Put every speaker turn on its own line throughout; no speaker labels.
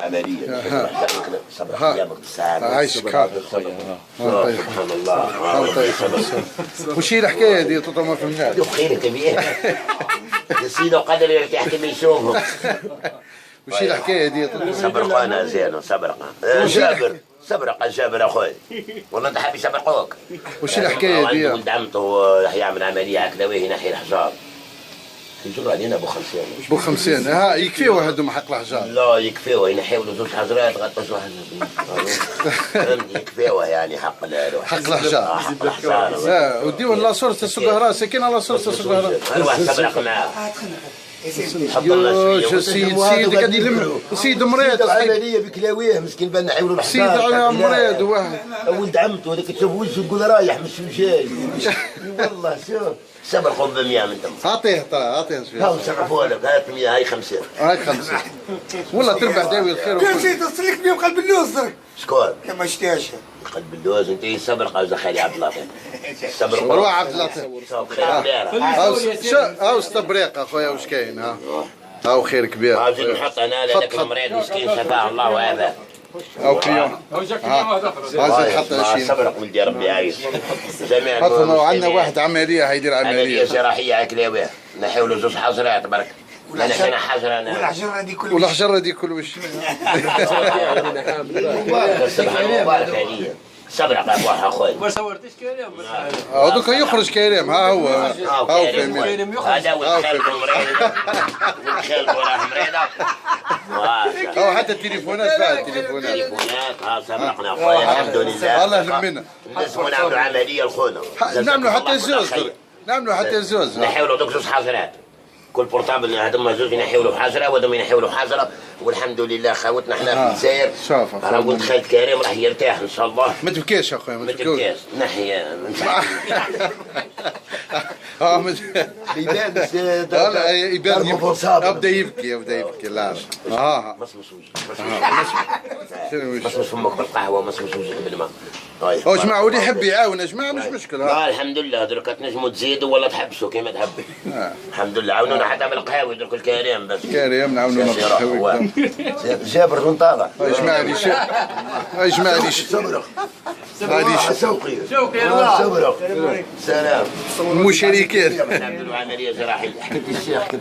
العمليه صبر ايامك بالسعاده.
عايشك
سبحان الله.
وش هي الحكايه دي توتا ما فهمناش؟
خيرك كبير يا سيدي قدر يرتاح كما يشوفهم.
وش هي الحكايه دي توتا؟
سبرقانا زين سبرقه سبرق جابر اخوي والله انت حاب يسبرقوك.
وش الحكايه دي؟
ولد عمته راح يعمل عمليه هكذا وهي ناحيه الحجار يجروا علينا ابو 50.
بو 50 ها يكفيو هذوما حق الحجار؟
لا يكفيوه ينحيوا زوج حجرات غطسوا حجر يكفيوه يعني حق
الحجار.
حق الحجار.
وديو لا صورة السقهرة ساكن على صورة السقهرة.
الواحد سبرق معاه.
يا سيدي قاعد يلم سيد مريض
العمليه بكلاويه مسكين بان نحيولوا الحجار.
سيد على مريض واحد
ولد عمته هذاك تشوف وجهه تقول رايح مش جاي. والله شوف سبرقوا ب 100 من تم.
اعطيه شويه.
هاو صرفوا لك هات 100 هاي 50.
هاي 50 والله تربح داوي الخير.
كان شيء تصليك بيهم قلب اللوز درك.
شكون؟
كما شتاش
قلب اللوز انت سبرق او خالي عبد اللطيف. سبرق
روح عبد اللطيف. هاو استبريق اخويا واش كاين ها. هاو خير كبير.
عاوزين نحط هنا لهذاك المريض مسكين شفاه الله وعافاه.
او كيون هذا نحط 20.
سبرق ولدي ربي عايش. جميع
عندنا واحد عمليه حيدير عمليه
جراحيه عكلاويه نحيو له زوج حجرات برك. انا حين حجره انا
والحجره هذه كل
والحجره هذه كل وش.
سبحان مبارك عليا. سبرق ابوها اخوي.
ما صورتش كريم
هذوك يخرج كريم ها هو. هاو
كريم هذا ولد خالته مريض. ولد خالته راه مريضه.
هاو حتى التليفونات فيها التليفونات.
ها سبقنا اخويا الحمد لله.
الله يلمنا.
لازم نعملوا عمليه لخونا.
نعملوا حتى الزوز. نعملوا حتى الزوز.
نحيولوا دوك زوج حجرات. كل بورتابل هذوما زوج ينحيوا له حجره وهذوما ينحيوا له حجره والحمد لله خاوتنا احنا في الجزائر.
شوف
انا قلت خالد كريم راح يرتاح ان شاء الله.
ما تبكيش اخويا ما
تبكيش. نحي
يبان يبدا يبكي لا
مصمص وجهك مصمص فمك بالقهوه مصمص وجهك بالماء.
هو جماعه واللي يحب يعاون يا جماعه مش مشكل.
لا الحمد لله درك تنجموا تزيدوا ولا تحبسوا كيما تحب. الحمد لله عاونونا حتى بالقهاوي درك الكريم بس.
كريم نعاونونا بالقهاوي.
جابر بن طارق.
اجمع لي شيء. اجمع لي شيء.
شوقي سبرق سلام.
المشاركات.
نعملوا عمليه جراحيه. الشيخ كنت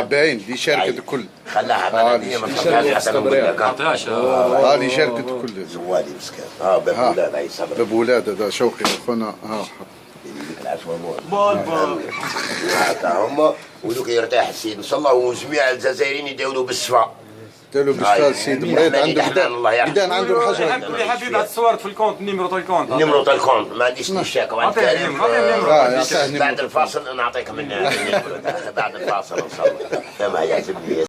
باين اللي شاركت الكل.
خلاها بلديه ما تحطهاش حتى ما
عطاش.
اللي شاركت الكل.
زوالي مسكين. باب ولاد هاي صبر.
باب ولاد هذا شوقي اخونا
بول هما ولوك يرتاح السيد ان شاء الله وجميع الجزائريين يداولوا بالشفاء.
ديروا بالشفاء السيد مريض عنده بدان عنده الحجر.
اللي حاب يبعث صور في الكونت نيميرو تاع الكونت.
نيميرو تاع الكونت ما عنديش شاكه وعند كريم. بعد الفاصل نعطيكم بعد الفاصل ان شاء الله كما يعجبني.